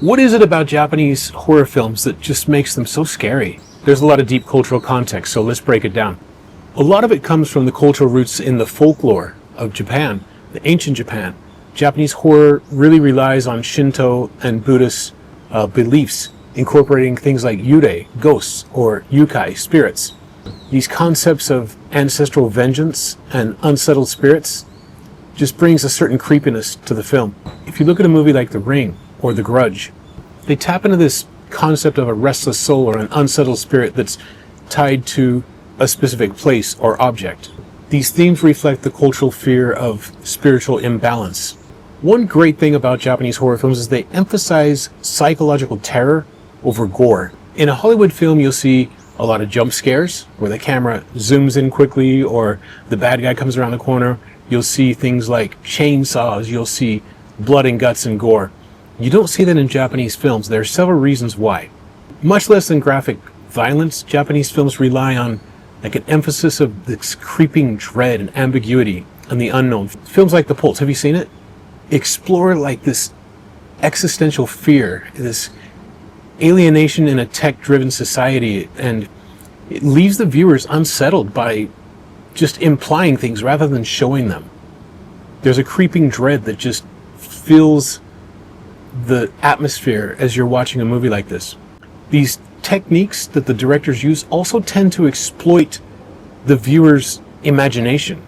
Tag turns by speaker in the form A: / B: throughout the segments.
A: What is it about Japanese horror films that just makes them so scary? There's a lot of deep cultural context, so let's break it down. A lot of it comes from the cultural roots in the folklore of Japan, the ancient Japan. Japanese horror really relies on Shinto and Buddhist beliefs, incorporating things like yurei, ghosts, or yukai, spirits. These concepts of ancestral vengeance and unsettled spirits just brings a certain creepiness to the film. If you look at a movie like The Ring or The Grudge, they tap into this concept of a restless soul or an unsettled spirit that's tied to a specific place or object. These themes reflect the cultural fear of spiritual imbalance. One great thing about Japanese horror films is they emphasize psychological terror over gore. In a Hollywood film, you'll see a lot of jump scares where the camera zooms in quickly or the bad guy comes around the corner. You'll see things like chainsaws, you'll see blood and guts and gore. You don't see that in Japanese films. There are several reasons why. Much less than graphic violence, Japanese films rely on like an emphasis of this creeping dread and ambiguity and the unknown. Films like The Pulse, have you seen it? Explore like this existential fear, this alienation in a tech-driven society, and it leaves the viewers unsettled by just implying things rather than showing them. There's a creeping dread that just fills the atmosphere as you're watching a movie like this. These techniques that the directors use also tend to exploit the viewer's imagination.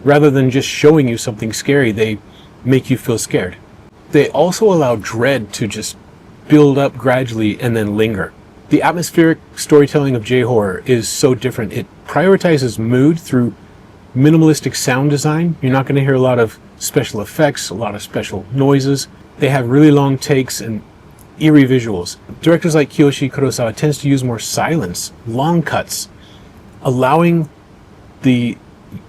A: Rather than just showing you something scary, they make you feel scared. They also allow dread to just build up gradually and then linger. The atmospheric storytelling of J-horror is so different. It prioritizes mood through minimalistic sound design. You're not going to hear a lot of special effects, a lot of special noises. They have really long takes and eerie visuals. Directors like Kiyoshi Kurosawa tends to use more silence, long cuts, allowing the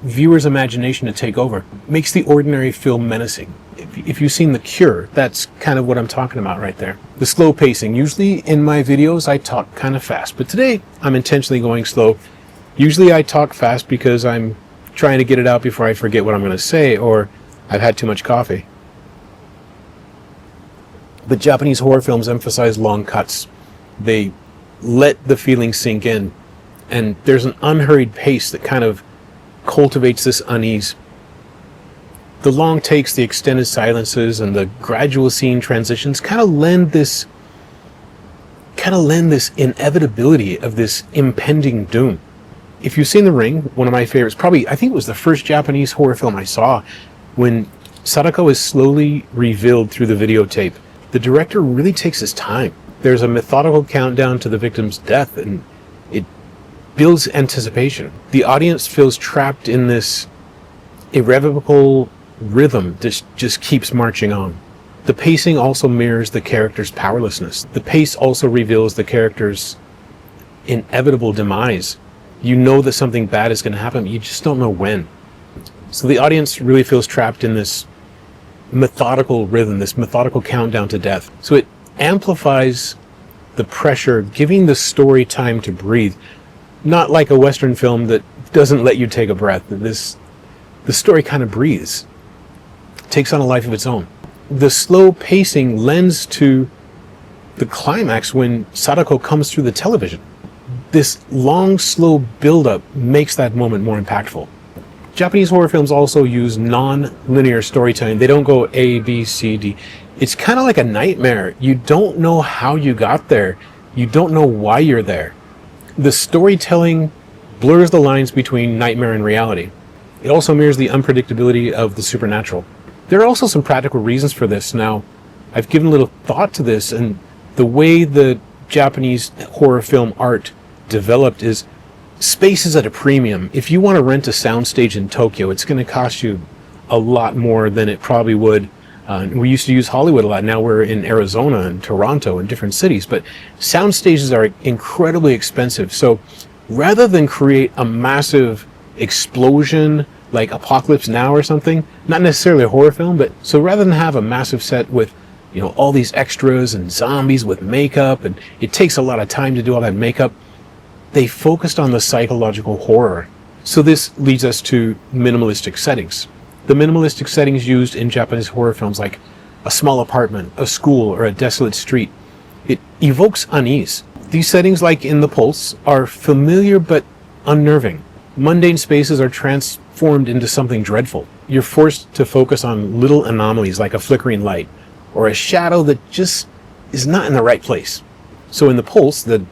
A: viewer's imagination to take over. Makes the ordinary feel menacing. If you've seen The Cure, that's kind of what I'm talking about right there. The slow pacing. Usually in my videos I talk kind of fast, but today I'm intentionally going slow. Usually I talk fast because I'm trying to get it out before I forget what I'm going to say, or I've had too much coffee. But Japanese horror films emphasize long cuts. They let the feeling sink in, and there's an unhurried pace that kind of cultivates this unease. The long takes, the extended silences, and the gradual scene transitions kind of lend this inevitability of this impending doom. If you've seen The Ring, one of my favorites, probably, I think it was the first Japanese horror film I saw, when Sadako is slowly revealed through the videotape, the director really takes his time. There's a methodical countdown to the victim's death, and it builds anticipation. The audience feels trapped in this irrevocable rhythm that just keeps marching on. The pacing also mirrors the character's powerlessness. The pace also reveals the character's inevitable demise. You know that something bad is going to happen, you just don't know when. So the audience really feels trapped in this methodical rhythm, this methodical countdown to death. So it amplifies the pressure, giving the story time to breathe. Not like a Western film that doesn't let you take a breath. The story kind of breathes, takes on a life of its own. The slow pacing lends to the climax when Sadako comes through the television. This long, slow build-up makes that moment more impactful. Japanese horror films also use non-linear storytelling. They don't go A, B, C, D. It's kind of like a nightmare. You don't know how you got there. You don't know why you're there. The storytelling blurs the lines between nightmare and reality. It also mirrors the unpredictability of the supernatural. There are also some practical reasons for this. Now, I've given a little thought to this, and the way the Japanese horror film art developed is space is at a premium. If you want to rent a soundstage in Tokyo, it's going to cost you a lot more than it probably would. We used to use Hollywood a lot. Now we're in Arizona and Toronto and different cities, but sound stages are incredibly expensive. So rather than create a massive explosion like Apocalypse Now or something, not necessarily a horror film, but so rather than have a massive set with, you know, all these extras and zombies with makeup, and it takes a lot of time to do all that makeup, they focused on the psychological horror. So this leads us to minimalistic settings. The minimalistic settings used in Japanese horror films, like a small apartment, a school, or a desolate street. It evokes unease. These settings, like in The Pulse, are familiar but unnerving. Mundane spaces are transformed into something dreadful. You're forced to focus on little anomalies like a flickering light or a shadow that just is not in the right place. So in The Pulse, the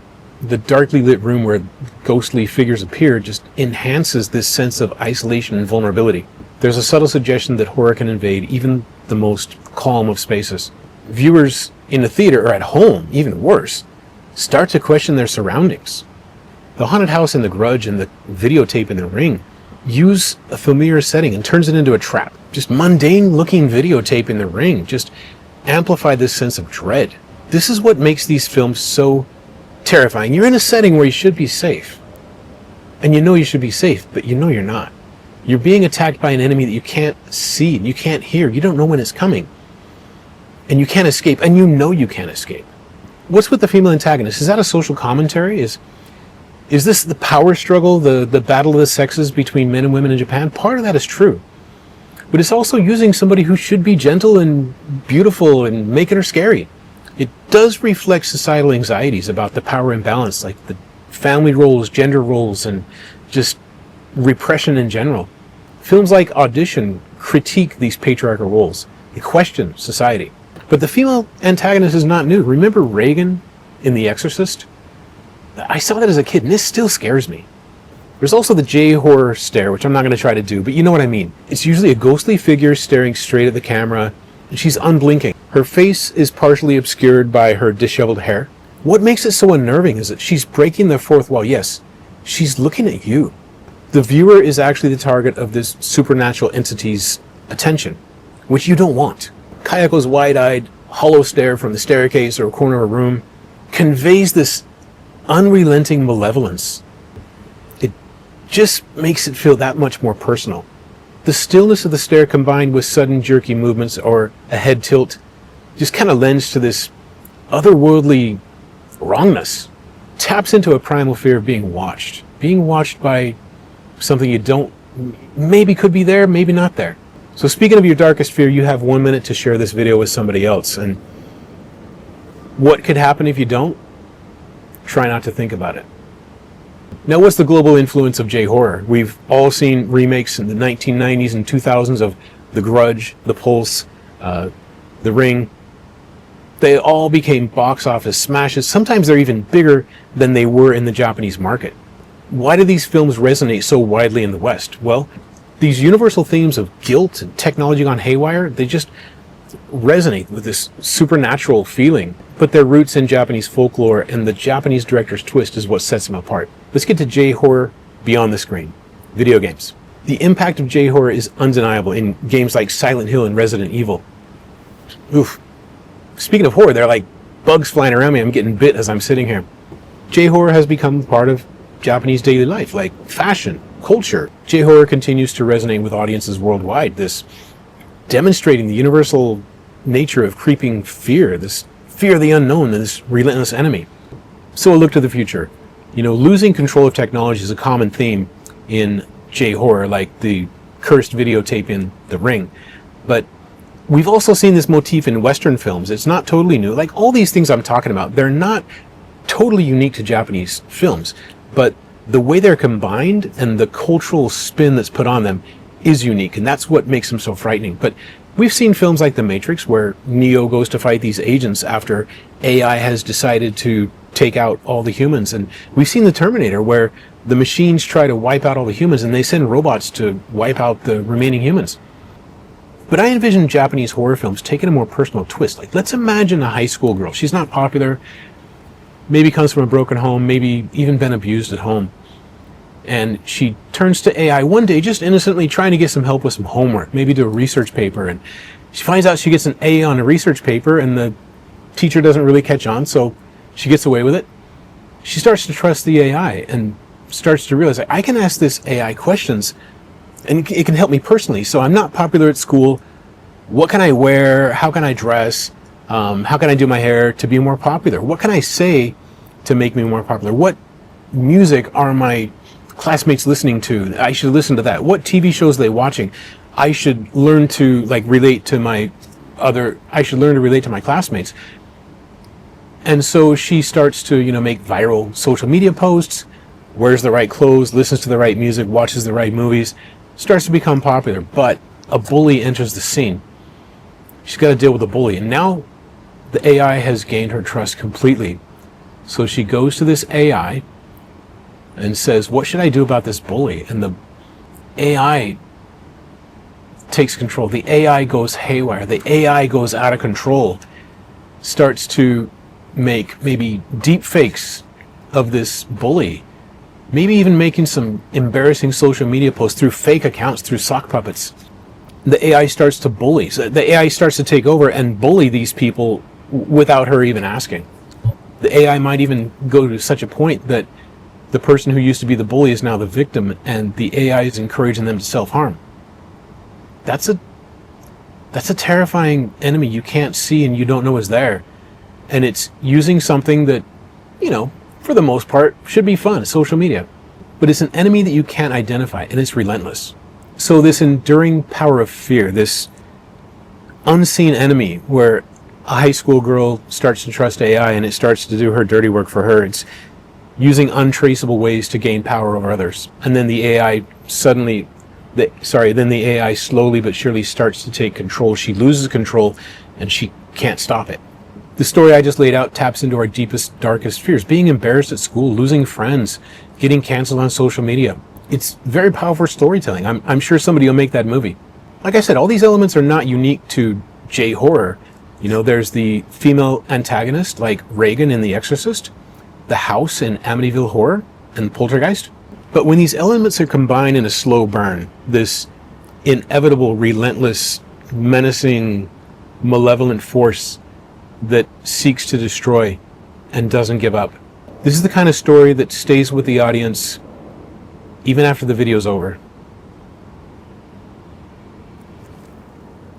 A: darkly lit room where ghostly figures appear just enhances this sense of isolation and vulnerability. There's a subtle suggestion that horror can invade even the most calm of spaces. Viewers in the theater, or at home, even worse, start to question their surroundings. The haunted house in The Grudge and the videotape in The Ring use a familiar setting and turns it into a trap. Just mundane looking videotape in The Ring just amplify this sense of dread. This is what makes these films so terrifying. You're in a setting where you should be safe. And you know you should be safe, but you know you're not. You're being attacked by an enemy that you can't see, you can't hear, you don't know when it's coming. And you can't escape, and you know you can't escape. What's with the female antagonist? Is that a social commentary? Is this the power struggle, the battle of the sexes between men and women in Japan? Part of that is true. But it's also using somebody who should be gentle and beautiful and making her scary. It does reflect societal anxieties about the power imbalance, like the family roles, gender roles, and just repression in general. Films like Audition critique these patriarchal roles. They question society. But the female antagonist is not new. Remember Reagan in The Exorcist? I saw that as a kid, and this still scares me. There's also the J-horror stare, which I'm not going to try to do, but you know what I mean. It's usually a ghostly figure staring straight at the camera, and she's unblinking. Her face is partially obscured by her disheveled hair. What makes it so unnerving is that she's breaking the fourth wall. Yes, she's looking at you. The viewer is actually the target of this supernatural entity's attention, which you don't want. Kayako's wide-eyed, hollow stare from the staircase or corner of a room conveys this unrelenting malevolence. It just makes it feel that much more personal. The stillness of the stare combined with sudden jerky movements or a head tilt just kind of lends to this otherworldly wrongness. Taps into a primal fear of being watched by something you don't, maybe could be there, maybe not there. So speaking of your darkest fear, you have 1 minute to share this video with somebody else. And what could happen if you don't? Try not to think about it. Now, what's the global influence of J-horror? We've all seen remakes in the 1990s and 2000s of The Grudge, The Pulse, The Ring. They all became box office smashes. Sometimes they're even bigger than they were in the Japanese market. Why do these films resonate so widely in the West? Well, these universal themes of guilt and technology gone haywire, they just resonate with this supernatural feeling. But their roots in Japanese folklore and the Japanese director's twist is what sets them apart. Let's get to J-horror beyond the screen. Video games. The impact of J-horror is undeniable in games like Silent Hill and Resident Evil. Oof. Speaking of horror, there are like bugs flying around me. I'm getting bit as I'm sitting here. J-horror has become part of Japanese daily life, like fashion, culture. J-horror continues to resonate with audiences worldwide, this demonstrating the universal nature of creeping fear, this fear of the unknown, and this relentless enemy. So a look to the future. You know, losing control of technology is a common theme in J-horror, like the cursed videotape in The Ring. But we've also seen this motif in Western films. It's not totally new. Like all these things I'm talking about, they're not totally unique to Japanese films, but the way they're combined and the cultural spin that's put on them is unique, and that's what makes them so frightening. But we've seen films like The Matrix, where Neo goes to fight these agents after AI has decided to take out all the humans. And we've seen The Terminator, where the machines try to wipe out all the humans, and they send robots to wipe out the remaining humans. But I envision Japanese horror films taking a more personal twist. Like, let's imagine a high school girl. She's not popular, maybe comes from a broken home, maybe even been abused at home. And she turns to AI one day, just innocently trying to get some help with some homework, maybe do a research paper. And she finds out she gets an A on a research paper, and the teacher doesn't really catch on, so she gets away with it. She starts to trust the AI and starts to realize, I can ask this AI questions, and it can help me personally. So I'm not popular at school. What can I wear? How can I dress? How can I do my hair to be more popular? What can I say to make me more popular? What music are my classmates listening to? I should listen to that. What TV shows are they watching? I should learn to relate to my I should learn to relate to my classmates. And so she starts to, make viral social media posts, wears the right clothes, listens to the right music, watches the right movies, starts to become popular. But a bully enters the scene. She's got to deal with a bully. And now the AI has gained her trust completely. So she goes to this AI and says, what should I do about this bully? And the AI takes control. The AI goes haywire. The AI goes out of control, starts to make maybe deep fakes of this bully, maybe even making some embarrassing social media posts through fake accounts, through sock puppets. The AI starts to bully. So the AI starts to take over and bully these people without her even asking. The AI might even go to such a point that the person who used to be the bully is now the victim, and the AI is encouraging them to self-harm. That's a terrifying enemy you can't see and you don't know is there. And it's using something that, for the most part, should be fun, social media. But it's an enemy that you can't identify, and it's relentless. So this enduring power of fear, this unseen enemy where a high school girl starts to trust AI and it starts to do her dirty work for her. It's using untraceable ways to gain power over others. And then the AI slowly but surely starts to take control. She loses control and she can't stop it. The story I just laid out taps into our deepest, darkest fears. Being embarrassed at school, losing friends, getting canceled on social media. It's very powerful storytelling. I'm sure somebody will make that movie. Like I said, all these elements are not unique to J-horror. There's the female antagonist like Regan in The Exorcist, the house in Amityville Horror, and Poltergeist. But when these elements are combined in a slow burn, this inevitable, relentless, menacing, malevolent force that seeks to destroy and doesn't give up. This is the kind of story that stays with the audience even after the video's over.